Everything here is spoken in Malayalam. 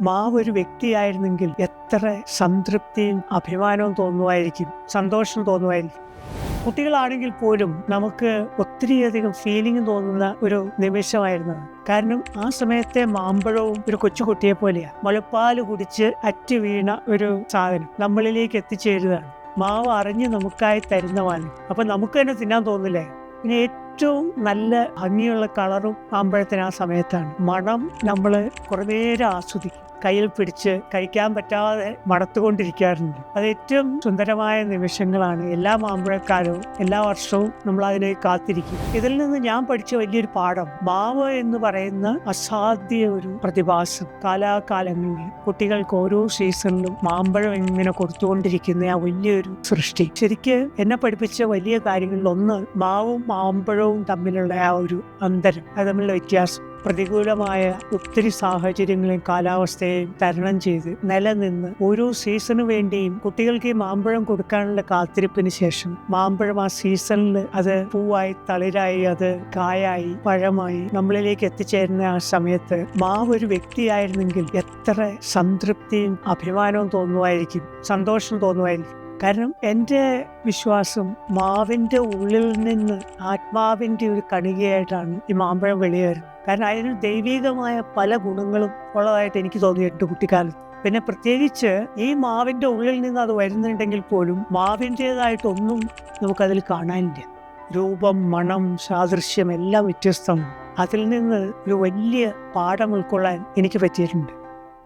മാവ് ഒരു വ്യക്തിയായിരുന്നെങ്കിൽ എത്ര സംതൃപ്തിയും അഭിമാനവും തോന്നുമായിരിക്കും, സന്തോഷം തോന്നുമായിരിക്കും. കുട്ടികളാണെങ്കിൽ പോലും നമുക്ക് ഒത്തിരിയധികം ഫീലിംഗ് തോന്നുന്ന ഒരു നിമിഷമായിരുന്നു. കാരണം ആ സമയത്തെ മാമ്പഴവും ഒരു കൊച്ചുകുട്ടിയെ പോലെയാണ്. മുലപ്പാല് കുടിച്ച് അറ്റ് വീണ ഒരു സാധനം നമ്മളിലേക്ക് എത്തിച്ചേരുകയാണ്. മാവ് അറിഞ്ഞ് നമുക്കായി തരുന്നതാണ്. അപ്പം നമുക്ക് തന്നെ തിന്നാൻ തോന്നില്ലേ? പിന്നെ ഏറ്റവും നല്ല ഭംഗിയുള്ള കളറും മാമ്പഴത്തിന് ആ സമയത്താണ്. മണം നമ്മൾ കുറേ നേരം ആസ്വദിക്കും. കയ്യിൽ പിടിച്ച് കഴിക്കാൻ പറ്റാതെ മണത്തുകൊണ്ടിരിക്കാറുണ്ട്. അത് ഏറ്റവും സുന്ദരമായ നിമിഷങ്ങളാണ്. എല്ലാ മാമ്പഴക്കാലവും എല്ലാ വർഷവും നമ്മൾ അതിനെ കാത്തിരിക്കും. ഇതിൽ നിന്ന് ഞാൻ പഠിച്ച വലിയൊരു പാഠം, മാവ് എന്ന് പറയുന്ന അസാധ്യ ഒരു പ്രതിഭാസം കാലാകാലങ്ങളിൽ കുട്ടികൾക്ക് ഓരോ സീസണിലും മാമ്പഴം ഇങ്ങനെ കൊടുത്തുകൊണ്ടിരിക്കുന്ന ആ വലിയൊരു സൃഷ്ടി ശരിക്ക് എന്നെ പഠിപ്പിച്ച വലിയ കാര്യങ്ങളിൽ ഒന്ന് മാവും മാമ്പഴവും തമ്മിലുള്ള ആ ഒരു അന്തരം, അത് തമ്മിലുള്ള വ്യത്യാസം. പ്രതികൂലമായ ഒത്തിരി സാഹചര്യങ്ങളെയും കാലാവസ്ഥയെയും തരണം ചെയ്ത് നിലനിന്ന് ഓരോ സീസണു വേണ്ടിയും കുട്ടികൾക്ക് ഈ മാമ്പഴം കൊടുക്കാനുള്ള കാത്തിരിപ്പിന് ശേഷം മാമ്പഴം ആ സീസണിൽ അത് പൂവായി, തളിരായി, അത് കായായി, പഴമായി നമ്മളിലേക്ക് എത്തിച്ചേരുന്ന ആ സമയത്ത് മാവ് ഒരു വ്യക്തിയായിരുന്നെങ്കിൽ എത്ര സംതൃപ്തിയും അഭിമാനവും തോന്നുമായിരിക്കും, സന്തോഷം തോന്നുമായിരിക്കും. കാരണം എൻ്റെ വിശ്വാസം മാവിൻ്റെ ഉള്ളിൽ നിന്ന് ആത്മാവിൻ്റെ ഒരു കണികയായിട്ടാണ് ഈ മാമ്പഴം വെളിയേറുന്നത്. കാരണം അതിന് ദൈവികമായ പല ഗുണങ്ങളും ഉള്ളതായിട്ട് എനിക്ക് തോന്നിയിട്ടുണ്ട് കുട്ടിക്കാലത്ത്. പിന്നെ പ്രത്യേകിച്ച് ഈ മാവിൻ്റെ ഉള്ളിൽ നിന്ന് അത് വരുന്നുണ്ടെങ്കിൽ പോലും മാവിൻ്റേതായിട്ടൊന്നും നമുക്കതിൽ കാണാനില്ല. രൂപം, മണം, സാദൃശ്യം എല്ലാം വ്യത്യസ്തമാണ്. അതിൽ നിന്ന് ഒരു വലിയ പാഠം ഉൾക്കൊള്ളാൻ എനിക്ക് പറ്റിയിട്ടുണ്ട്.